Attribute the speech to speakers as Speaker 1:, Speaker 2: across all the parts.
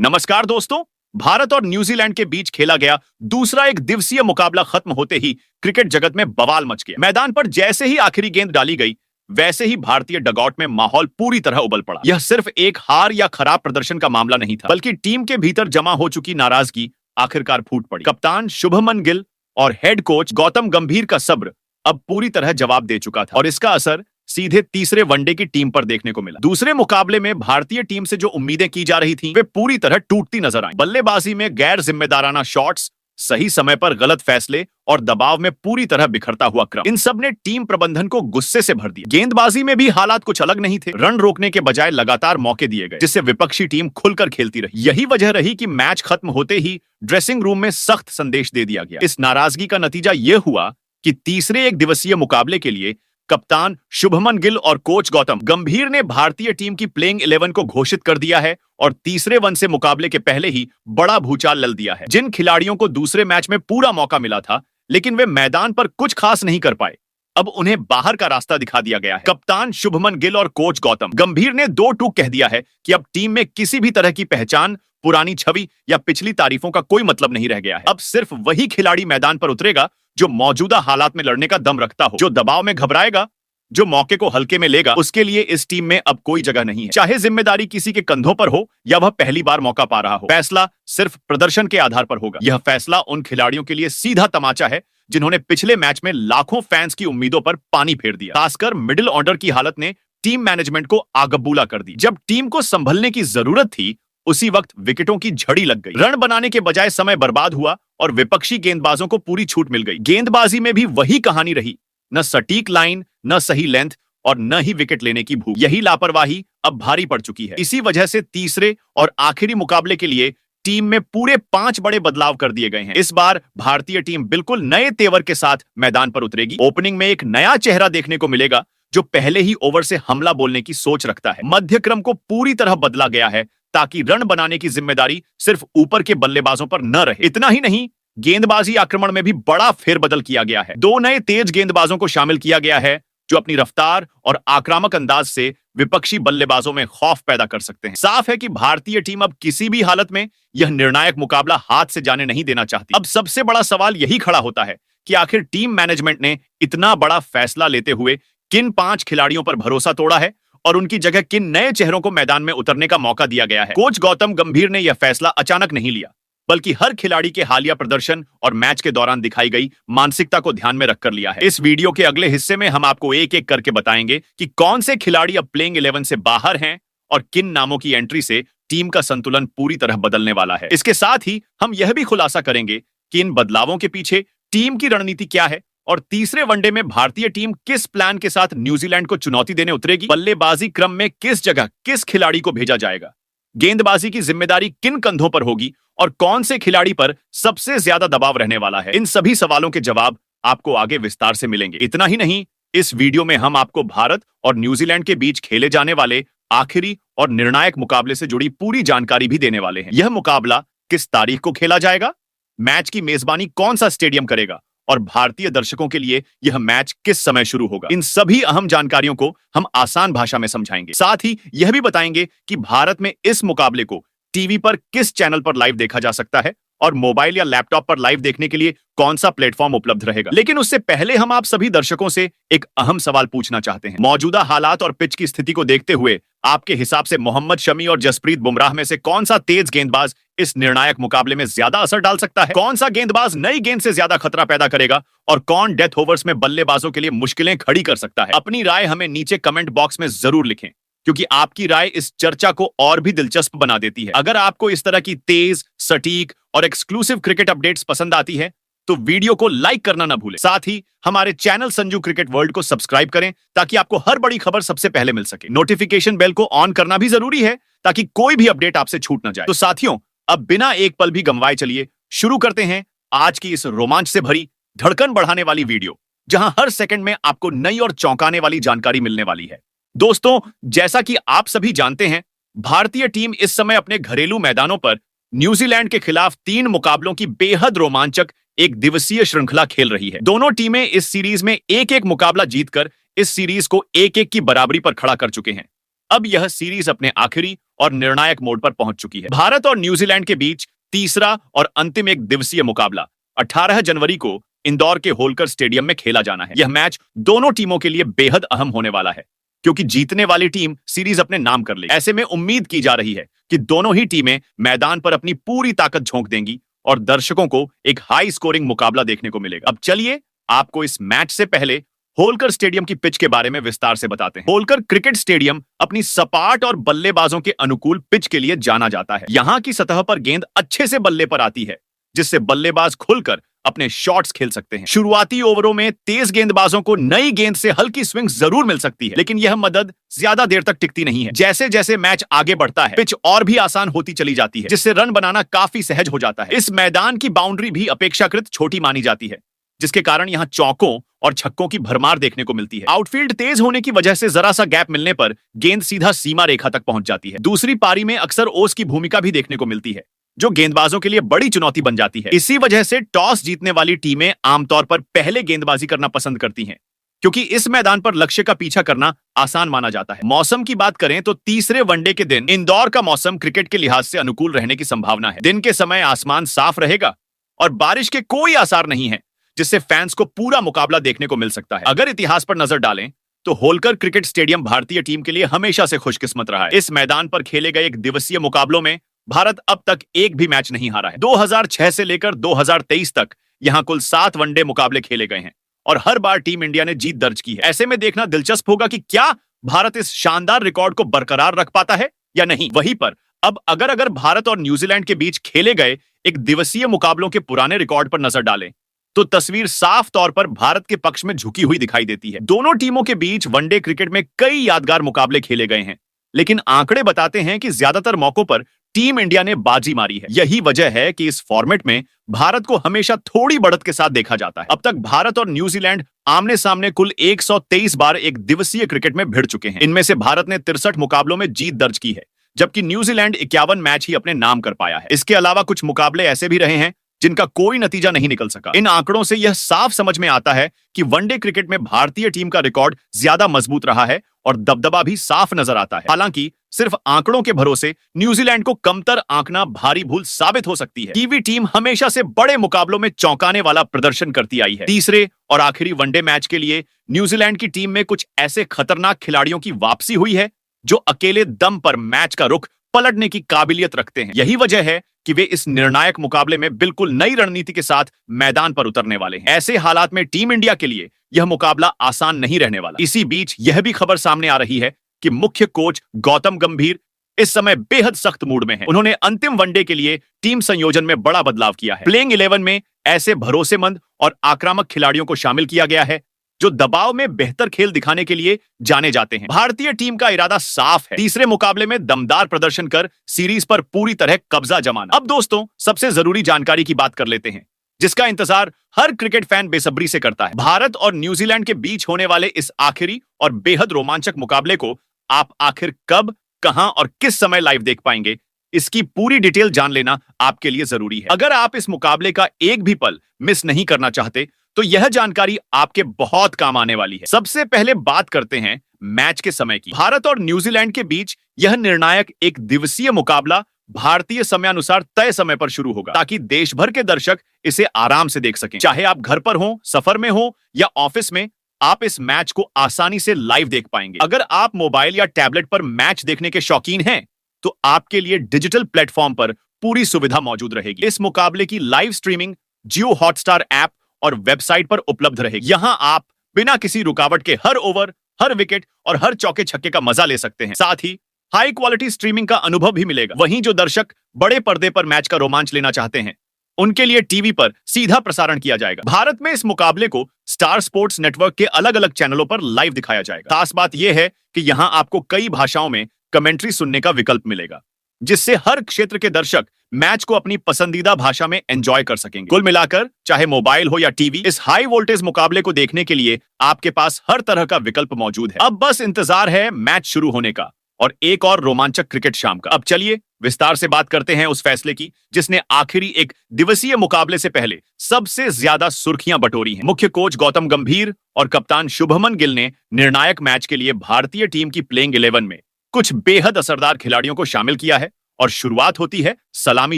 Speaker 1: नमस्कार दोस्तों। भारत और न्यूजीलैंड के बीच खेला गया दूसरा एक दिवसीय मुकाबला खत्म होते ही क्रिकेट जगत में बवाल मच गया। मैदान पर जैसे ही आखिरी गेंद डाली गई, वैसे ही भारतीय डगआउट में माहौल पूरी तरह उबल पड़ा। यह सिर्फ एक हार या खराब प्रदर्शन का मामला नहीं था, बल्कि टीम के भीतर जमा हो चुकी नाराजगी आखिरकार फूट पड़ी। कप्तान शुभमन गिल और हेड कोच गौतम गंभीर का सब्र अब पूरी तरह जवाब दे चुका था और इसका असर सीधे तीसरे वनडे की टीम पर देखने को मिला। दूसरे मुकाबले में भारतीय टीम से जो उम्मीदें की जा रही थीं, वे पूरी तरह टूटती नजर आई। बल्लेबाजी में गैर जिम्मेदाराना शॉट्स, सही समय पर गलत फैसले और दबाव में पूरी तरह बिखरता हुआ क्रम, इन सब ने टीम प्रबंधन को गुस्से से भर दिया। गेंदबाजी में भी हालात कुछ अलग नहीं थे। रन रोकने के बजाय लगातार मौके दिए गए, जिससे विपक्षी टीम खुलकर खेलती रही। यही वजह रही कि मैच खत्म होते ही ड्रेसिंग रूम में सख्त संदेश दे दिया गया। इस नाराजगी का नतीजा यह हुआ कि तीसरे एक दिवसीय मुकाबले के लिए कप्तान शुभमन गिल और कोच गौतम गंभीर ने भारतीय टीम की प्लेइंग 11 को घोषित कर दिया है और तीसरे वन से मुकाबले के पहले ही बड़ा भूचाल लल दिया है। जिन खिलाड़ियों को दूसरे मैच में पूरा मौका मिला था, लेकिन वे मैदान पर कुछ खास नहीं कर पाए, अब उन्हें बाहर का रास्ता दिखा दिया गया है। कप्तान शुभमन गिल और कोच गौतम गंभीर ने दो टूक कह दिया है कि अब टीम में किसी भी तरह की पहचान, पुरानी छवि या पिछली तारीफों का कोई मतलब नहीं रह गया है। अब सिर्फ वही खिलाड़ी मैदान पर उतरेगा जो मौजूदा हालात में लड़ने का दम रखता हो, जो दबाव में घबराएगा, जो मौके को हल्के में लेगा। उसके लिए इस टीम में अब कोई जगह नहीं है, चाहे जिम्मेदारी किसी के कंधों पर हो या वह पहली बार मौका पा रहा हो। फैसला सिर्फ प्रदर्शन के आधार पर होगा। यह फैसला उन खिलाड़ियों के लिए सीधा तमाचा है जिन्होंने पिछले मैच में लाखों फैंस की उम्मीदों पर पानी फेर दिया। खासकर मिडिल ऑर्डर की हालत ने टीम मैनेजमेंट को आगबूला कर दी। जब टीम को संभलने की जरूरत थी, उसी वक्त विकेटों की झड़ी लग गई। रन बनाने के बजाय समय बर्बाद हुआ और विपक्षी गेंदबाजों को पूरी छूट मिल गई। गेंदबाजी में भी वही कहानी रही, न सटीक लाइन, न सही लेंथ और न ही विकेट लेने की भूख। यही लापरवाही अब भारी पड़ चुकी है। इसी वजह से तीसरे और आखिरी मुकाबले के लिए टीम में पूरे 5 बड़े बदलाव कर दिए गए हैं। इस बार भारतीय टीम बिल्कुल नए तेवर के साथ मैदान पर उतरेगी। ओपनिंग में एक नया चेहरा देखने को मिलेगा जो पहले ही ओवर से हमला बोलने की सोच रखता है। मध्यक्रम को पूरी तरह बदला गया है ताकि रन बनाने की जिम्मेदारी सिर्फ ऊपर के बल्लेबाजों पर न रहे। इतना ही नहीं, गेंदबाजी आक्रमण में भी बड़ा फेरबदल किया गया है। 2 नए तेज गेंदबाजों को शामिल किया गया है जो अपनी रफ्तार और आक्रामक अंदाज से विपक्षी बल्लेबाजों में खौफ पैदा कर सकते हैं। साफ है कि भारतीय टीम अब किसी भी हालत में यह निर्णायक मुकाबला हाथ से जाने नहीं देना चाहती। अब सबसे बड़ा सवाल यही खड़ा होता है कि आखिर टीम मैनेजमेंट ने इतना बड़ा फैसला लेते हुए किन 5 खिलाड़ियों पर भरोसा तोड़ा है और उनकी जगह किन नए चेहरों को मैदान में उतरने का मौका दिया गया है। कोच गौतम गंभीर ने यह फैसला अचानक नहीं लिया, बल्कि हर खिलाड़ी के हालिया प्रदर्शन और मैच के दौरान दिखाई गई मानसिकता को ध्यान में रखकर लिया है। इस वीडियो के अगले हिस्से में हम आपको एक एक करके बताएंगे कि कौन से खिलाड़ी अब प्लेइंग 11 से बाहर हैं और किन नामों की एंट्री से टीम का संतुलन पूरी तरह बदलने वाला है। इसके साथ ही हम यह भी खुलासा करेंगे कि इन बदलावों के पीछे टीम की रणनीति क्या है और तीसरे वनडे में भारतीय टीम किस प्लान के साथ न्यूजीलैंड को चुनौती देने उतरेगी। बल्लेबाजी क्रम में किस जगह किस खिलाड़ी को भेजा जाएगा, गेंदबाजी की जिम्मेदारी किन कंधों पर होगी और कौन से खिलाड़ी पर सबसे ज्यादा दबाव रहने वाला है। इन सभी सवालों के जवाब आपको आगे विस्तार से मिलेंगे। इतना ही नहीं, इस वीडियो में हम आपको भारत और न्यूजीलैंड के बीच खेले जाने वाले आखिरी और निर्णायक मुकाबले से जुड़ी पूरी जानकारी भी देने वाले हैं। यह मुकाबला किस तारीख को खेला जाएगा, मैच की मेजबानी कौन सा स्टेडियम करेगा और भारतीय दर्शकों के लिए यह मैच किस समय शुरू होगा, इन सभी अहम जानकारियों को हम आसान भाषा में समझाएंगे। साथ ही यह भी बताएंगे कि भारत में इस मुकाबले को टीवी पर किस चैनल पर लाइव देखा जा सकता है और मोबाइल या लैपटॉप पर लाइव देखने के लिए कौन सा प्लेटफॉर्म उपलब्ध रहेगा। लेकिन उससे पहले हम आप सभी दर्शकों से एक अहम सवाल पूछना चाहते हैं। मौजूदा हालात और पिच की स्थिति को देखते हुए आपके हिसाब से मोहम्मद शमी और जसप्रीत बुमराह में से कौन सा तेज गेंदबाज इस निर्णायक मुकाबले में ज्यादा असर डाल सकता है? कौन सा गेंदबाज नई गेंद से ज्यादा खतरा पैदा करेगा और कौन डेथ ओवर्स में बल्लेबाजों के लिए मुश्किलें खड़ी कर सकता है? अपनी राय हमें नीचे कमेंट बॉक्स में जरूर लिखें, क्योंकि आपकी राय इस चर्चा को और भी दिलचस्प बना देती है। अगर आपको इस तरह की तेज, सटीक और एक्सक्लूसिव क्रिकेट अपडेट्स पसंद आती है तो वीडियो को लाइक करना ना भूलें। साथ ही हमारे चैनल संजू क्रिकेट वर्ल्ड को सब्सक्राइब करें ताकि आपको हर बड़ी खबर सबसे पहले मिल सके। नोटिफिकेशन बेल को ऑन करना भी जरूरी है ताकि कोई भी अपडेट आपसे छूट ना जाए। तो साथियों, अब बिना एक पल भी गंवाए चलिए शुरू करते हैं आज की इस रोमांच से भरी, धड़कन बढ़ाने वाली वीडियो, जहां हर सेकंड में आपको नई और चौंकाने वाली जानकारी मिलने वाली है। दोस्तों, जैसा कि आप सभी जानते हैं, भारतीय टीम इस समय अपने घरेलू मैदानों पर न्यूजीलैंड के खिलाफ 3 मुकाबलों की बेहद रोमांचक एक दिवसीय श्रृंखला खेल रही है। दोनों टीमें इस सीरीज में एक-एक मुकाबला जीतकर इस सीरीज को 1-1 की बराबरी पर खड़ा कर चुके हैं। अब यह सीरीज अपने आखिरी और निर्णायक मोड़ पर पहुंच चुकी है। भारत और न्यूजीलैंड के बीच तीसरा और अंतिम एक दिवसीय मुकाबला 18 जनवरी को इंदौर के होलकर स्टेडियम में खेला जाना है। यह मैच दोनों टीमों के लिए बेहद अहम होने वाला है, क्योंकि जीतने वाली टीम सीरीज अपने नाम कर लेगी। ऐसे में उम्मीद की जा रही है कि दोनों ही टीमें मैदान पर अपनी पूरी ताकत झोंक देंगी और दर्शकों को एक हाई स्कोरिंग मुकाबला देखने को मिलेगा। अब चलिए आपको इस मैच से पहले होलकर स्टेडियम की पिच के बारे में विस्तार से बताते हैं। होलकर क्रिकेट स्टेडियम अपनी सपाट और बल्लेबाजों के अनुकूल पिच के लिए जाना जाता है। यहाँ की सतह पर गेंद अच्छे से बल्ले पर आती है, जिससे बल्लेबाज खुलकर अपने शॉट्स खेल सकते हैं। शुरुआती ओवरों में तेज गेंदबाजों को नई गेंद से हल्की स्विंग जरूर मिल सकती है, लेकिन यह मदद ज्यादा देर तक टिकती नहीं है। जैसे जैसे मैच आगे बढ़ता है, पिच और भी आसान होती चली जाती है, जिससे रन बनाना काफी सहज हो जाता है। इस मैदान की बाउंड्री भी अपेक्षाकृत छोटी मानी जाती है, जिसके कारण यहाँ चौकों और छक्कों की भरमार देखने को मिलती है। आउटफील्ड तेज होने की वजह से जरा सा गैप मिलने पर गेंद सीधा सीमा रेखा तक पहुंच जाती है। दूसरी पारी में अक्सर ओस की भूमिका भी देखने को मिलती है, जो गेंदबाजों के लिए बड़ी चुनौती बन जाती है। इसी वजह से टॉस जीतने वाली टीमें आमतौर पर पहले गेंदबाजी करना पसंद करती हैं, क्योंकि इस मैदान पर लक्ष्य का पीछा करना आसान माना जाता है। मौसम की बात करें तो तीसरे वनडे के दिन इंदौर का मौसम क्रिकेट के लिहाज से अनुकूल रहने की संभावना है। दिन के समय आसमान साफ रहेगा और बारिश के कोई आसार नहीं है, जिससे फैंस को पूरा मुकाबला देखने को मिल सकता है। अगर इतिहास पर नजर डालें तो होलकर क्रिकेट स्टेडियम भारतीय टीम के लिए हमेशा से खुशकिस्मत रहा है। इस मैदान पर खेले गए एक दिवसीय मुकाबलों में भारत अब तक एक भी मैच नहीं हारा है। 2006 से लेकर 2023 तक यहां कुल 7 वनडे मुकाबले खेले गए हैं और हर बार टीम इंडिया ने जीत दर्ज की है। ऐसे में देखना दिलचस्प होगा कि क्या भारत इस शानदार रिकॉर्ड को बरकरार रख पाता है या नहीं। वहीं पर अब अगर भारत और न्यूजीलैंड के बीच खेले गए एक दिवसीय मुकाबलों के पुराने रिकॉर्ड पर नजर डालें तो तस्वीर साफ तौर पर भारत के पक्ष में झुकी हुई दिखाई देती है। दोनों टीमों के बीच वनडे क्रिकेट में कई यादगार मुकाबले खेले गए हैं, लेकिन आंकड़े बताते हैं कि ज्यादातर मौकों पर टीम इंडिया ने बाजी मारी है। यही वजह है कि इस फॉर्मेट में भारत को हमेशा थोड़ी बढ़त के साथ देखा जाता है। अब तक भारत और न्यूजीलैंड आमने सामने कुल 123 बार एक दिवसीय क्रिकेट में भिड़ चुके हैं। इनमें से भारत ने 63 मुकाबलों में जीत दर्ज की है, जबकि न्यूजीलैंड 51 मैच ही अपने नाम कर पाया है। इसके अलावा कुछ मुकाबले ऐसे भी रहे हैं जिनका कोई नतीजा नहीं निकल सका। इन आंकड़ों से यह साफ समझ में आता है कि वनडे क्रिकेट में भारतीय टीम का रिकॉर्ड ज्यादा मजबूत रहा है और दबदबा भी साफ नजर आता है। हालांकि सिर्फ आंकड़ों के भरोसे न्यूजीलैंड को कमतर आंकना भारी भूल साबित हो सकती है। कीवी टीम हमेशा से बड़े मुकाबलों में चौंकाने वाला प्रदर्शन करती आई है। तीसरे और आखिरी वनडे मैच के लिए न्यूजीलैंड की टीम में कुछ ऐसे खतरनाक खिलाड़ियों की वापसी हुई है जो अकेले दम पर मैच का रुख पलटने की काबिलियत रखते हैं। यही वजह है कि वे इस निर्णायक मुकाबले में बिल्कुल नई रणनीति के साथ मैदान पर उतरने वाले हैं। ऐसे हालात में टीम इंडिया के लिए यह मुकाबला आसान नहीं रहने वाला। इसी बीच यह भी खबर सामने आ रही है कि मुख्य कोच गौतम गंभीर इस समय बेहद सख्त मूड में हैं। उन्होंने अंतिम वनडे के लिए टीम संयोजन में बड़ा बदलाव किया है। प्लेइंग 11 में ऐसे भरोसेमंद और आक्रामक खिलाड़ियों को शामिल किया गया है जो दबाव में बेहतर खेल दिखाने के लिए जाने जाते हैं। भारतीय टीम का इरादा साफ है, तीसरे मुकाबले में दमदार प्रदर्शन कर सीरीज पर पूरी तरह कब्जा जमाना। अब दोस्तों, सबसे जरूरी जानकारी की बात कर लेते हैं, जिसका इंतजार हर क्रिकेट फैन बेसब्री से करता है। भारत और न्यूजीलैंड के बीच होने वाले इस आखिरी और बेहद रोमांचक मुकाबले को आप आखिर कब, कहां और किस समय लाइव देख पाएंगे, इसकी पूरी डिटेल जान लेना आपके लिए जरूरी है। अगर आप इस मुकाबले का एक भी पल मिस नहीं करना चाहते तो यह जानकारी आपके बहुत काम आने वाली है। सबसे पहले बात करते हैं मैच के समय की। भारत और न्यूजीलैंड के बीच यह निर्णायक एक दिवसीय मुकाबला भारतीय समयानुसार तय समय पर शुरू होगा, ताकि देश भर के दर्शक इसे आराम से देख सकें। चाहे आप घर पर हो, सफर में हो या ऑफिस में, आप इस मैच को आसानी से लाइव देख पाएंगे। अगर आप मोबाइल या टैबलेट पर मैच देखने के शौकीन हैं तो आपके लिए डिजिटल प्लेटफॉर्म पर पूरी सुविधा मौजूद रहेगी। इस मुकाबले की लाइव स्ट्रीमिंग जियो हॉटस्टार ऐप और वेबसाइट पर उपलब्ध रहेगी। यहां आप बिना किसी रुकावट के हर ओवर, हर विकेट और हर चौके छक्के का मजा ले सकते हैं। साथ ही हाई क्वालिटी स्ट्रीमिंग का अनुभव भी मिलेगा। वहीं जो दर्शक बड़े पर्दे पर मैच का रोमांच लेना चाहते हैं, उनके लिए टीवी पर सीधा प्रसारण किया जाएगा। भारत में इस मुकाबले को स्टार स्पोर्ट्स नेटवर्क के अलग अलग चैनलों पर लाइव दिखाया जाएगा। खास बात यह है कि यहां आपको कई भाषाओं में कमेंट्री सुनने का विकल्प मिलेगा, जिससे हर क्षेत्र के दर्शक मैच को अपनी पसंदीदा भाषा में एंजॉय कर सकेंगे। कुल मिलाकर चाहे मोबाइल हो या टीवी, इस हाई वोल्टेज मुकाबले को देखने के लिए आपके पास हर तरह का विकल्प मौजूद है। अब बस इंतजार है मैच शुरू होने का और एक और रोमांचक क्रिकेट शाम का। अब चलिए विस्तार से बात करते हैं उस फैसले की जिसने आखिरी एक दिवसीय मुकाबले से पहले सबसे ज्यादा सुर्खियां बटोरी हैं। मुख्य कोच गौतम गंभीर और कप्तान शुभमन गिल ने निर्णायक मैच के लिए भारतीय टीम की प्लेइंग 11 में कुछ बेहद असरदार खिलाड़ियों को शामिल किया है और शुरुआत होती है सलामी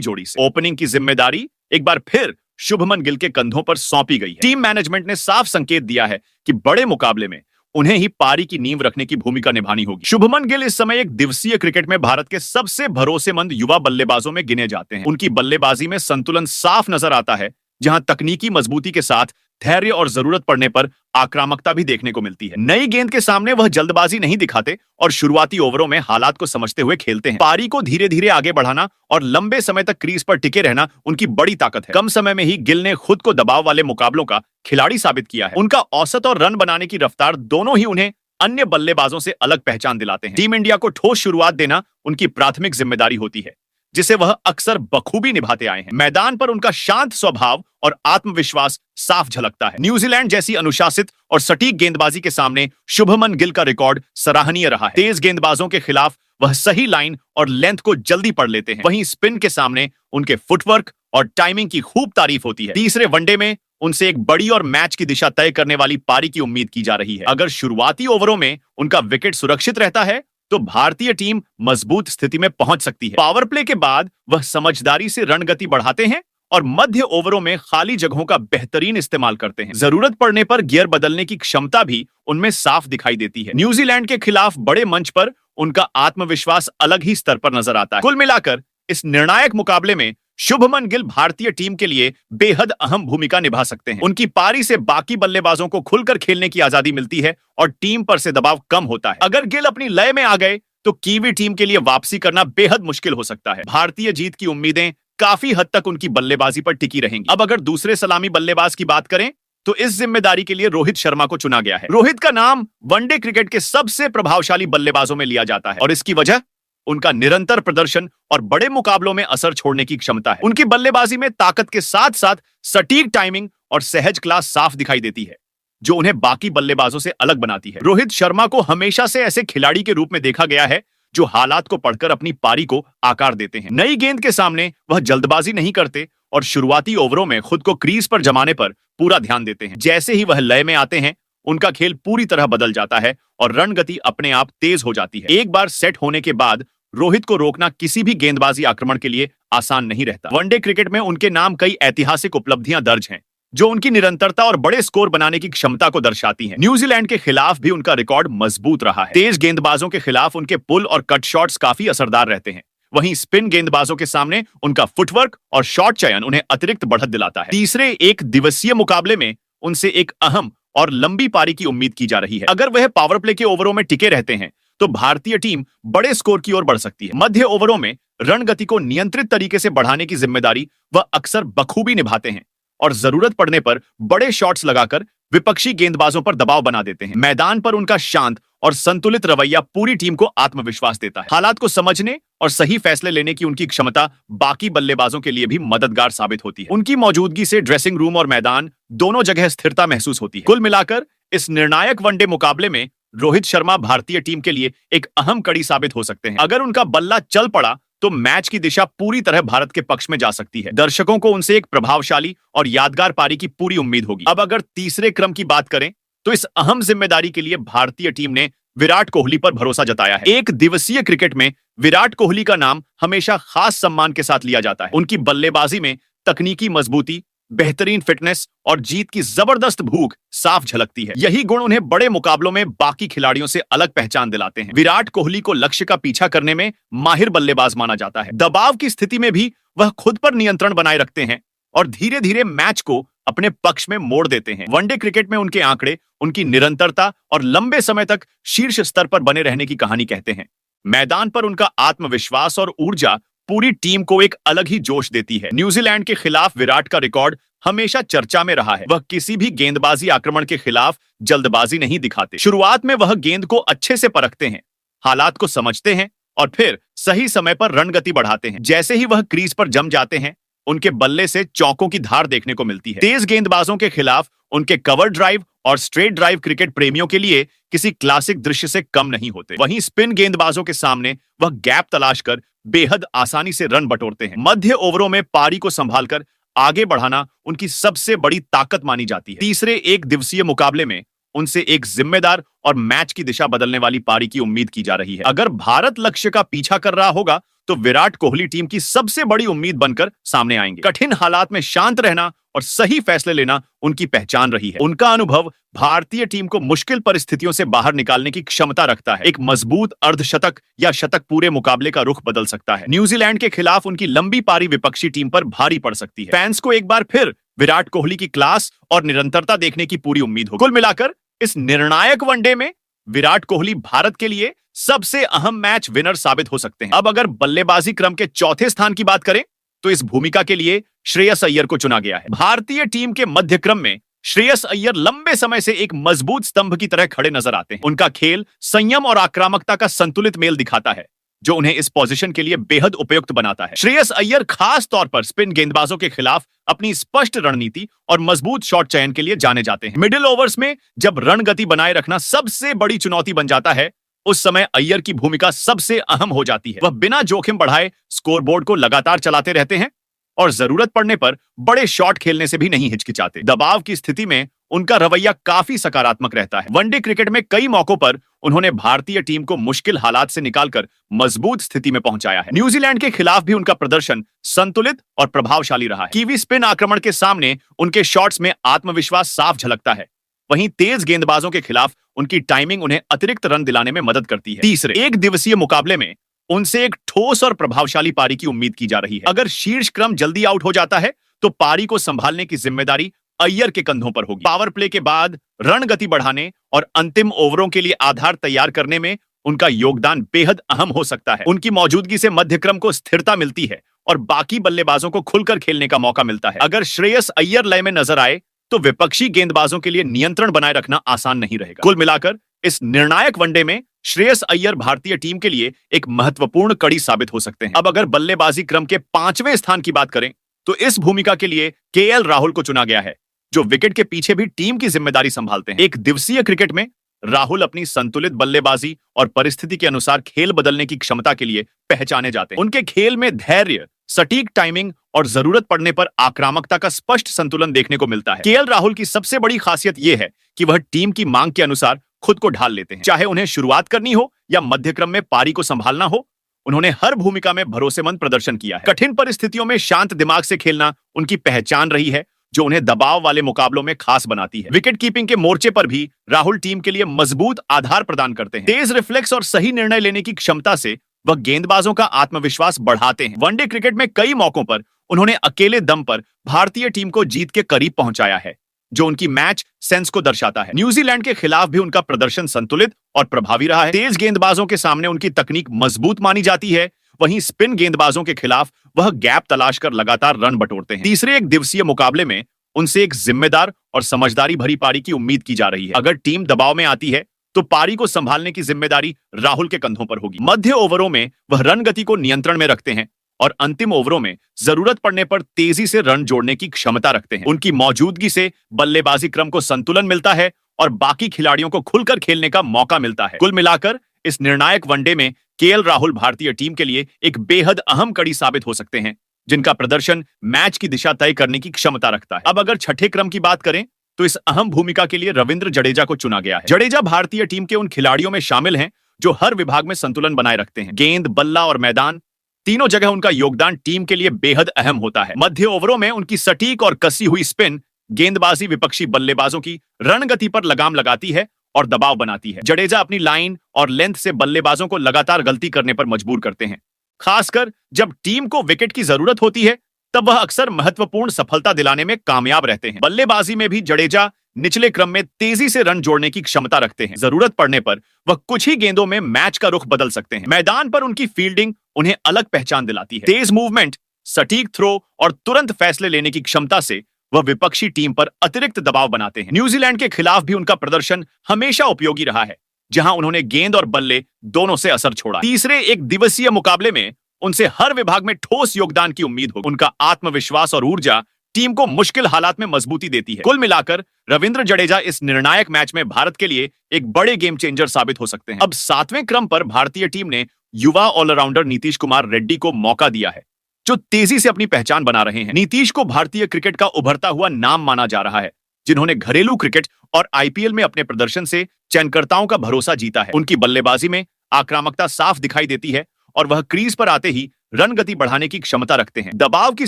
Speaker 1: जोड़ी से। ओपनिंग की जिम्मेदारी एक बार फिर शुभमन गिल के कंधों पर सौंपी गई है। टीम मैनेजमेंट ने साफ संकेत दिया है कि बड़े मुकाबले में उन्हें ही पारी की नींव रखने की भूमिका निभानी होगी। शुभमन गिल इस समय एक दिवसीय क्रिकेट में भारत के सबसे भरोसेमंद युवा बल्लेबाजों में गिने जाते हैं। उनकी बल्लेबाजी में संतुलन साफ नजर आता है, जहां तकनीकी मजबूती के साथ धैर्य और जरूरत पड़ने पर आक्रामकता भी देखने को मिलती है। नई गेंद के सामने वह जल्दबाजी नहीं दिखाते और शुरुआती ओवरों में हालात को समझते हुए खेलते हैं। पारी को धीरे धीरे आगे बढ़ाना और लंबे समय तक क्रीज पर टिके रहना उनकी बड़ी ताकत है। कम समय में ही गिल ने खुद को दबाव वाले मुकाबलों का खिलाड़ी साबित किया है। उनका औसत और रन बनाने की रफ्तार दोनों ही उन्हें अन्य बल्लेबाजों से अलग पहचान दिलाते हैं। टीम इंडिया को ठोस शुरुआत देना उनकी प्राथमिक जिम्मेदारी होती है, जिसे वह अक्सर बखूबी निभाते आए हैं। मैदान पर उनका शांत स्वभाव और आत्मविश्वास साफ झलकता है। न्यूजीलैंड जैसी अनुशासित और सटीक गेंदबाजी के सामने शुभमन गिल का रिकॉर्ड सराहनीय रहा है। तेज गेंदबाजों के खिलाफ वह सही लाइन और लेंथ को जल्दी पढ़ लेते हैं। वहीं स्पिन के सामने उनके फुटवर्क और टाइमिंग की खूब तारीफ होती है। तीसरे वनडे में उनसे एक बड़ी और मैच की दिशा तय करने वाली पारी की उम्मीद की जा रही है। अगर शुरुआती ओवरों में उनका विकेट सुरक्षित रहता है तो भारतीय टीम मजबूत स्थिति में पहुंच सकती है। पावर प्ले के बाद वह समझदारी से रणगति बढ़ाते हैं और मध्य ओवरों में खाली जगहों का बेहतरीन इस्तेमाल करते हैं। जरूरत पड़ने पर गियर बदलने की क्षमता भी उनमें साफ दिखाई देती है। न्यूजीलैंड के खिलाफ बड़े मंच पर उनका आत्मविश्वास अलग ही स्तर पर नजर आता है। कुल मिलाकर इस निर्णायक मुकाबले में शुभमन गिल भारतीय टीम के लिए बेहद अहम भूमिका निभा सकते हैं। उनकी पारी से बाकी बल्लेबाजों को खुलकर खेलने की आजादी मिलती है और टीम पर से दबाव कम होता है। अगर गिल अपनी लय में आ गए तो कीवी टीम के लिए वापसी करना बेहद मुश्किल हो सकता है। भारतीय जीत की उम्मीदें काफी हद तक उनकी बल्लेबाजी पर टिकी रहेंगी। अब अगर दूसरे सलामी बल्लेबाज की बात करें तो इस जिम्मेदारी के लिए रोहित शर्मा को चुना गया है। रोहित का नाम वनडे क्रिकेट के सबसे प्रभावशाली बल्लेबाजों में लिया जाता है और इसकी वजह उनका निरंतर प्रदर्शन और बड़े मुकाबलों में असर छोड़ने की क्षमता है। उनकी बल्लेबाजी में ताकत के साथ साथ सटीक टाइमिंग और सहज क्लास साफ दिखाई देती है, जो उन्हें बाकी बल्लेबाजों से अलग बनाती है। रोहित शर्मा को हमेशा से ऐसे खिलाड़ी के रूप में देखा गया है जो हालात को पढ़कर अपनी पारी को आकार देते हैं। नई गेंद के सामने वह जल्दबाजी नहीं करते और शुरुआती ओवरों में खुद को क्रीज पर जमाने पर पूरा ध्यान देते हैं। जैसे ही वह लय में आते हैं उनका खेल पूरी तरह बदल जाता है और रन गति अपने आप तेज हो जाती है। एक बार सेट होने के बाद रोहित को रोकना किसी भी गेंदबाजी आक्रमण के लिए आसान नहीं रहता। वनडे क्रिकेट में उनके नाम कई ऐतिहासिक उपलब्धियां दर्ज हैं, जो उनकी निरंतरता और बड़े स्कोर बनाने की क्षमता को दर्शाती हैं। न्यूजीलैंड के खिलाफ भी उनका रिकॉर्ड मजबूत रहा है। तेज गेंदबाजों के खिलाफ उनके पुल और कट शॉट्स काफी असरदार रहते हैं। वहीं स्पिन गेंदबाजों के सामने उनका फुटवर्क और शॉट चयन उन्हें अतिरिक्त बढ़त दिलाता है। तीसरे एक दिवसीय मुकाबले में उनसे एक अहम और लंबी पारी की उम्मीद की जा रही है। अगर वह पावर प्ले के ओवरों में टिके रहते हैं तो भारतीय टीम बड़े स्कोर की ओर बढ़ सकती है। मध्य ओवरों में रन गति को नियंत्रित तरीके से बढ़ाने की जिम्मेदारी वह अक्सर बखूबी निभाते हैं और जरूरत पड़ने पर बड़े शॉट्स लगाकर विपक्षी गेंदबाजों पर दबाव बना देते हैं। मैदान पर उनका शांत और संतुलित रवैया पूरी टीम को आत्मविश्वास देता है। हालात को समझने और सही फैसले लेने की उनकी क्षमता बाकी बल्लेबाजों के लिए भी मददगार साबित होती है। उनकी मौजूदगी से ड्रेसिंग रूम और मैदान दोनों जगह स्थिरता महसूस होती है। कुल मिलाकर इस निर्णायक वनडे मुकाबले में रोहित शर्मा भारतीय टीम के लिए एक अहम कड़ी साबित हो सकते हैं। अगर उनका बल्ला चल पड़ा तो मैच की दिशा पूरी तरह भारत के पक्ष में जा सकती है। दर्शकों को उनसे एक प्रभावशाली और यादगार पारी की पूरी उम्मीद होगी। अब अगर तीसरे क्रम की बात करें तो इस अहम जिम्मेदारी के लिए भारतीय टीम ने विराट कोहली पर भरोसा जताया है। एक दिवसीय क्रिकेट में विराट कोहली का नाम हमेशा खास सम्मान के साथ लिया जाता है। उनकी बल्लेबाजी में तकनीकी मजबूती, बेहतरीन फिटनेस और जीत की जबरदस्त भूख साफ झलकती है। यही गुण उन्हें बड़े मुकाबलों में बाकी खिलाड़ियों से अलग पहचान दिलाते हैं। विराट कोहली को लक्ष्य का पीछा करने में माहिर बल्लेबाज माना जाता है। दबाव की स्थिति में भी वह खुद पर नियंत्रण बनाए रखते हैं और धीरे धीरे मैच को अपने पक्ष में मोड़ देते हैं। वनडे क्रिकेट में उनके आंकड़े उनकी निरंतरता और लंबे समय तक शीर्ष स्तर पर बने रहने की कहानी कहते हैं। मैदान पर उनका आत्मविश्वास और ऊर्जा पूरी टीम को एक अलग ही जोश देती है। न्यूजीलैंड के खिलाफ विराट का रिकॉर्ड हमेशा चर्चा में रहा है। वह किसी भी गेंदबाजी आक्रमण के खिलाफ जल्दबाजी नहीं दिखाते। शुरुआत में वह गेंद को अच्छे से परखते हैं, हालात को समझते हैं और फिर सही समय पर रन गति बढ़ाते हैं। जैसे ही वह क्रीज पर जम जाते हैं उनके बल्ले से चौकों की धार देखने को मिलती है। तेज गेंदबाजों के खिलाफ उनके कवर ड्राइव और स्ट्रेट ड्राइव क्रिकेट प्रेमियों के लिए किसी क्लासिक दृश्य से कम नहीं होते। वहीं स्पिन गेंदबाजों के सामने वह गैप तलाश कर बेहद आसानी से रन बटोरते हैं। मध्य ओवरों में पारी को संभालकर आगे बढ़ाना उनकी सबसे बड़ी ताकत मानी जाती है। तीसरे एक दिवसीय मुकाबले में उनसे एक जिम्मेदार और मैच की दिशा बदलने वाली पारी की उम्मीद की जा रही है। अगर भारत लक्ष्य का पीछा कर रहा होगा तो विराट कोहली टीम की सबसे बड़ी उम्मीद बनकर सामने आएंगे। कठिन हालात में शांत रहना और सही फैसले लेना उनकी पहचान रही है। उनका अनुभव भारतीय टीम को मुश्किल परिस्थितियों से बाहर निकालने की क्षमता रखता है। एक मजबूत अर्धशतक या शतक पूरे मुकाबले का रुख बदल सकता है। न्यूजीलैंड के खिलाफ उनकी लंबी पारी विपक्षी टीम पर भारी पड़ सकती है। फैंस को एक बार फिर विराट कोहली की क्लास और निरंतरता देखने की पूरी उम्मीद होगी। कुल मिलाकर इस निर्णायक वनडे में विराट कोहली भारत के लिए सबसे अहम मैच विनर साबित हो सकते हैं। अब अगर बल्लेबाजी क्रम के चौथे स्थान की बात करें तो इस भूमिका के लिए श्रेयस अय्यर को चुना गया है। भारतीय टीम के मध्य क्रम में श्रेयस अय्यर लंबे समय से एक मजबूत स्तंभ की तरह खड़े नजर आते हैं। उनका खेल संयम और आक्रामकता का संतुलित मेल दिखाता है, जो उन्हें इस पोजीशन के लिए बेहद उपयुक्त बनाता है। श्रेयस अय्यर खास तौर पर स्पिन गेंदबाजों के खिलाफ अपनी स्पष्ट रणनीति और मजबूत शॉट चयन के लिए जाने जाते हैं। मिडिल ओवर्स में जब रणगति बनाए रखना सबसे बड़ी चुनौती बन जाता है, उस समय अय्यर की भूमिका सबसे अहम हो जाती है। वह बिना जोखिम बढ़ाए स्कोरबोर्ड को लगातार चलाते रहते हैं और जरूरत पड़ने पर बड़े शॉट खेलने से भी नहीं हिचकिचाते। दबाव की स्थिति में उनका रवैया काफी सकारात्मक रहता है। वनडे क्रिकेट में कई मौकों पर उन्होंने भारतीय टीम को मुश्किल हालात से निकालकर मजबूत स्थिति में पहुंचाया है। न्यूजीलैंड के खिलाफ भी उनका प्रदर्शन संतुलित और प्रभावशाली रहा है। कीवी स्पिन आक्रमण के सामने उनके शॉट्स में आत्मविश्वास साफ झलकता है। वहीं तेज गेंदबाजों के खिलाफ उनकी टाइमिंग उन्हें अतिरिक्त रन दिलाने में मदद करती है। तीसरे एक दिवसीय मुकाबले में उनसे एक ठोस और प्रभावशाली पारी की उम्मीद की जा रही है। अगर शीर्ष क्रम जल्दी आउट हो जाता है तो पारी को संभालने की जिम्मेदारी अय्यर के कंधों पर होगी। पावर प्ले के बाद रन गति बढ़ाने और अंतिम ओवरों के लिए आधार तैयार करने में उनका योगदान बेहद अहम हो सकता है। उनकी मौजूदगी से मध्यक्रम को स्थिरता मिलती है और बाकी बल्लेबाजों को खुलकर खेलने का मौका मिलता है। अगर श्रेयस अय्यर लय में नजर आए तो विपक्षी गेंदबाजों के लिए नियंत्रण बनाए रखना आसान नहीं रहेगा। कुल मिलाकर इस निर्णायक वनडे में श्रेयस अय्यर भारतीय टीम के लिए एक महत्वपूर्ण कड़ी साबित हो सकते हैं। अब अगर बल्लेबाजी क्रम के 5वें स्थान की बात करें तो इस भूमिका के लिए केएल राहुल को चुना गया है, जो विकेट के पीछे भी टीम की जिम्मेदारी संभालते हैं। एक दिवसीय क्रिकेट में राहुल अपनी संतुलित बल्लेबाजी और परिस्थिति के अनुसार खेल बदलने की क्षमता के लिए पहचाने जाते हैं। उनके खेल में धैर्य, सटीक टाइमिंग और जरूरत पड़ने पर आक्रामकता का स्पष्ट संतुलन देखने को मिलता है। केएल राहुल की सबसे बड़ी खासियत यह है कि वह टीम की मांग के अनुसार खुद को ढाल लेते हैं। चाहे उन्हें शुरुआत करनी हो या मध्यक्रम में पारी को संभालना हो, उन्होंने हर भूमिका में भरोसेमंद प्रदर्शन किया है। कठिन परिस्थितियों में शांत दिमाग से खेलना उनकी पहचान रही है, जो उन्हें दबाव वाले मुकाबलों में खास बनाती है। विकेट कीपिंग के मोर्चे पर भी राहुल टीम के लिए मजबूत आधार प्रदान करते हैं। तेज रिफ्लेक्स और सही निर्णय लेने की क्षमता से वह गेंदबाजों का आत्मविश्वास बढ़ाते हैं। वनडे क्रिकेट में कई मौकों पर उन्होंने अकेले दम पर भारतीय टीम को जीत के करीब पहुंचाया है, जो उनकी मैच सेंस को दर्शाता है। न्यूजीलैंड के खिलाफ भी उनका प्रदर्शन संतुलित और प्रभावी रहा है। तेज गेंदबाजों के सामने उनकी तकनीक मजबूत मानी जाती है, वहीं स्पिन गेंदबाजों के खिलाफ वह गैप तलाश कर लगातार रन बटोरते हैं। तीसरे एक दिवसीय मुकाबले में उनसे एक जिम्मेदार और समझदारी भरी पारी की उम्मीद की जा रही है। अगर टीम दबाव में आती है तो पारी को संभालने की जिम्मेदारी राहुल के कंधों पर होगी। मध्य ओवरों में वह रन गति को नियंत्रण में रखते हैं और अंतिम ओवरों में जरूरत पड़ने पर तेजी से रन जोड़ने की क्षमता रखते हैं। उनकी मौजूदगी से बल्लेबाजी क्रम को संतुलन मिलता है और बाकी खिलाड़ियों को खुलकर खेलने का मौका मिलता है। कुल मिलाकर इस निर्णायक वनडे में केएल राहुल भारतीय टीम के लिए एक बेहद अहम कड़ी साबित हो सकते हैं, जिनका प्रदर्शन मैच की दिशा तय करने की क्षमता रखता है। अब अगर छठे क्रम की बात करें तो इस अहम भूमिका के लिए रविंद्र जडेजा को चुना गया है। जडेजा भारतीय टीम के उन खिलाड़ियों में शामिल हैं जो हर विभाग में संतुलन बनाए रखते हैं। गेंद, बल्ला और मैदान तीनों जगह उनका योगदान टीम के लिए बेहद अहम होता है। मध्य ओवरों में उनकी सटीक और कसी हुई स्पिन गेंदबाजी विपक्षी बल्लेबाजों की रणगति पर लगाम लगाती है और दबाव बनाती है। जडेजा अपनी लाइन और लेंथ से बल्लेबाजों को लगातार गलती करने पर मजबूर करते हैं। खासकर जब टीम को विकेट की जरूरत होती है तब वह अक्सर महत्वपूर्ण सफलता दिलाने में कामयाब रहते हैं। बल्लेबाजी में भी जडेजा निचले क्रम में तेजी से रन जोड़ने की क्षमता रखते हैं। जरूरत पड़ने पर वह कुछ ही गेंदों में मैच का रुख बदल सकते हैं। मैदान पर उनकी फील्डिंग उन्हें अलग पहचान दिलाती है। तेज मूवमेंट, सटीक थ्रो और तुरंत फैसले लेने की क्षमता से वह विपक्षी टीम पर अतिरिक्त दबाव बनाते हैं। न्यूजीलैंड के खिलाफ भी उनका प्रदर्शन हमेशा उपयोगी रहा है, जहां उन्होंने गेंद और बल्ले दोनों से असर छोड़ा। तीसरे एक दिवसीय मुकाबले में उनसे हर विभाग में ठोस योगदान की उम्मीद हो। उनका आत्मविश्वास और ऊर्जा टीम को मुश्किल हालात में मजबूती देती है। कुल मिलाकर रविंद्र जडेजा इस निर्णायक मैच में भारत के लिए एक बड़े गेम चेंजर साबित हो सकते हैं। अब 7वें क्रम पर भारतीय टीम ने युवा ऑलराउंडर नीतीश कुमार रेड्डी को मौका दिया है, जो तेजी से अपनी पहचान बना रहे हैं। नीतीश को भारतीय क्रिकेट का उभरता हुआ नाम माना जा रहा है, जिन्होंने घरेलू क्रिकेट और आईपीएल में अपने प्रदर्शन से चयनकर्ताओं का भरोसा जीता है। उनकी बल्लेबाजी में आक्रामकता साफ दिखाई देती है और वह क्रीज पर आते ही रन गति बढ़ाने की क्षमता रखते हैं। दबाव की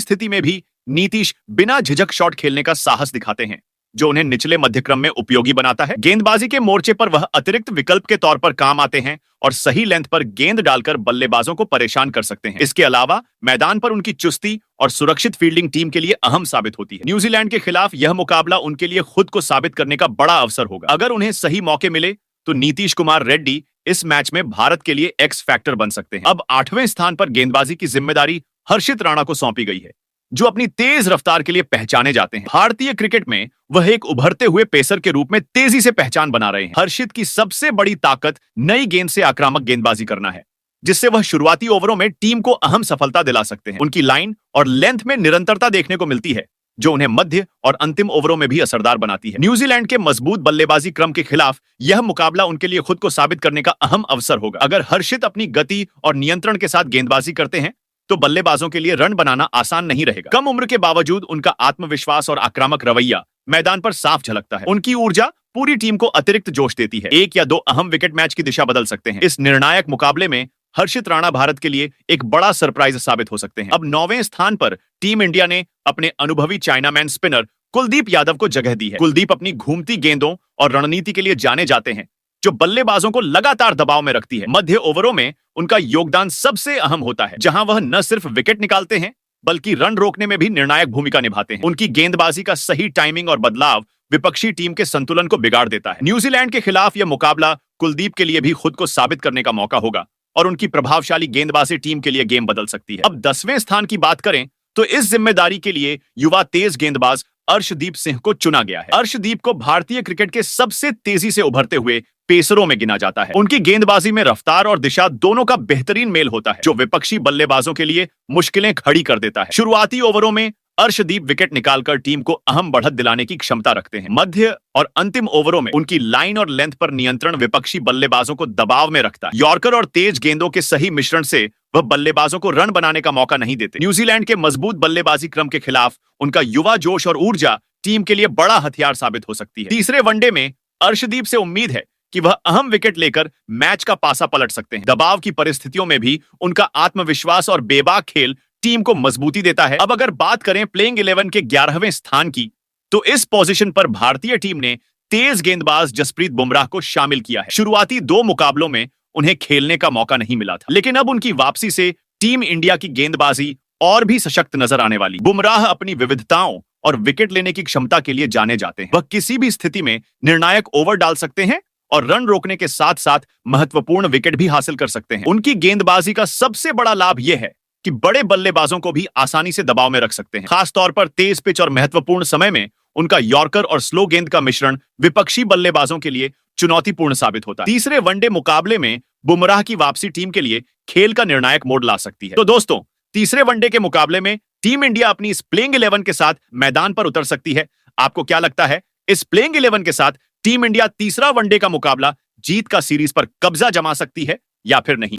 Speaker 1: स्थिति में भी नीतीश बिना झिझक शॉट खेलने का साहस दिखाते हैं, जो उन्हें निचले मध्यक्रम में उपयोगी बनाता है। गेंदबाजी के मोर्चे पर वह अतिरिक्त विकल्प के तौर पर काम आते हैं और सही लेंथ पर गेंद डालकर बल्लेबाजों को परेशान कर सकते हैं। इसके अलावा मैदान पर उनकी चुस्ती और सुरक्षित फील्डिंग टीम के लिए अहम साबित होती है। न्यूजीलैंड के खिलाफ यह मुकाबला उनके लिए खुद को साबित करने का बड़ा अवसर होगा। अगर उन्हें सही मौके मिले तो नीतीश कुमार रेड्डी इस मैच में भारत के लिए एक्स फैक्टर बन सकते हैं। अब 8वें स्थान पर गेंदबाजी की जिम्मेदारी हर्षित राणा को सौंपी गई है, जो अपनी तेज रफ्तार के लिए पहचाने जाते हैं। भारतीय क्रिकेट में वह एक उभरते हुए पेसर के रूप में तेजी से पहचान बना रहे हैं। हर्षित की सबसे बड़ी ताकत नई गेंद से आक्रामक गेंदबाजी करना है, जिससे वह शुरुआती ओवरों में टीम को अहम सफलता दिला सकते हैं। उनकी लाइन और लेंथ में निरंतरता देखने को मिलती है, जो उन्हें मध्य और अंतिम ओवरों में भी असरदार बनाती है। न्यूजीलैंड के मजबूत बल्लेबाजी क्रम के खिलाफ यह मुकाबला उनके लिए खुद को साबित करने का अहम अवसर होगा। अगर हर्षित अपनी गति और नियंत्रण के साथ गेंदबाजी करते हैं तो बल्लेबाजों के लिए रन बनाना आसान नहीं रहेगा। कम उम्र के बावजूद उनका आत्मविश्वास और आक्रामक रवैया मैदान पर साफ झलकता है। उनकी ऊर्जा पूरी टीम को अतिरिक्त जोश देती है। 1 या 2 अहम विकेट मैच की दिशा बदल सकते हैं। इस निर्णायक मुकाबले में हर्षित राणा भारत के लिए एक बड़ा सरप्राइज साबित हो सकते हैं। अब 9वें स्थान पर टीम इंडिया ने अपने अनुभवी चाइनामैन स्पिनर कुलदीप यादव को जगह दी है। कुलदीप अपनी घूमती गेंदों और रणनीति के लिए जाने जाते हैं, जो बल्लेबाजों को लगातार दबाव में रखती है। मध्य ओवरों में उनका योगदान सबसे अहम होता है, जहां वह न सिर्फ विकेट निकालते हैं बल्कि रन रोकने में भी निर्णायक भूमिका निभाते हैं। उनकी गेंदबाजी का सही टाइमिंग और बदलाव विपक्षी टीम के संतुलन को बिगाड़ देता है। न्यूजीलैंड के खिलाफ यह मुकाबला कुलदीप के लिए भी खुद को साबित करने का मौका होगा और उनकी प्रभावशाली गेंदबाजी टीम के लिए गेम बदल सकती है। अब 10वें स्थान की बात करें तो इस जिम्मेदारी के लिए युवा तेज गेंदबाज अर्शदीप सिंह को चुना गया है। अर्शदीप को भारतीय क्रिकेट के सबसे तेजी से उभरते हुए पेसरों में गिना जाता है। उनकी गेंदबाजी में रफ्तार और दिशा दोनों का बेहतरीन मेल होता है, जो विपक्षी बल्लेबाजों के लिए मुश्किलें खड़ी कर देता है। शुरुआती ओवरों में अर्शदीप विकेट निकालकर टीम को अहम बढ़त दिलाने की क्षमता रखते हैं। मध्य और अंतिम ओवरों में उनकी लाइन और लेंथ पर नियंत्रण विपक्षी बल्लेबाजों को दबाव में रखता है। यॉर्कर और तेज गेंदों के सही मिश्रण से वह बल्लेबाजों को रन बनाने का मौका नहीं देते। न्यूजीलैंड के मजबूत बल्लेबाजी क्रम के खिलाफ उनका युवा जोश और ऊर्जा टीम के लिए बड़ा हथियार साबित हो सकती है। तीसरे वनडे में अर्शदीप से उम्मीद है कि वह अहम विकेट लेकर मैच का पासा पलट सकते हैं। दबाव की परिस्थितियों में भी उनका आत्मविश्वास और बेबाक खेल टीम को मजबूती देता है। अब अगर बात करें प्लेइंग 11 के 11वें स्थान की, तो इस पोजीशन पर भारतीय टीम ने तेज गेंदबाज जसप्रीत बुमराह को शामिल किया है। शुरुआती 2 मुकाबलों में उन्हें खेलने का मौका नहीं मिला था, लेकिन अब उनकी वापसी से टीम इंडिया की गेंदबाजी और भी सशक्त नजर आने वाली। बुमराह अपनी विविधताओं और विकेट लेने की क्षमता के लिए जाने जाते हैं। वह किसी भी स्थिति में निर्णायक ओवर डाल सकते हैं और रन रोकने के साथ साथ महत्वपूर्ण विकेट भी हासिल कर सकते हैं। उनकी गेंदबाजी का सबसे बड़ा लाभ यह है कि बड़े बल्लेबाजों को भी आसानी से दबाव में रख सकते हैं। खासतौर पर तेज पिच और महत्वपूर्ण समय में उनका यॉर्कर और स्लो गेंद का मिश्रण विपक्षी बल्लेबाजों के लिए चुनौतीपूर्ण साबित होता है। तीसरे वनडे मुकाबले में बुमराह की वापसी टीम के लिए खेल का निर्णायक मोड़ ला सकती है। तो दोस्तों, तीसरे वनडे के मुकाबले में टीम इंडिया अपनी इस प्लेइंग 11 के साथ मैदान पर उतर सकती है। आपको क्या लगता है, इस प्लेइंग 11 के साथ टीम इंडिया तीसरा वनडे का मुकाबला जीत का सीरीज पर कब्जा जमा सकती है या फिर नहीं?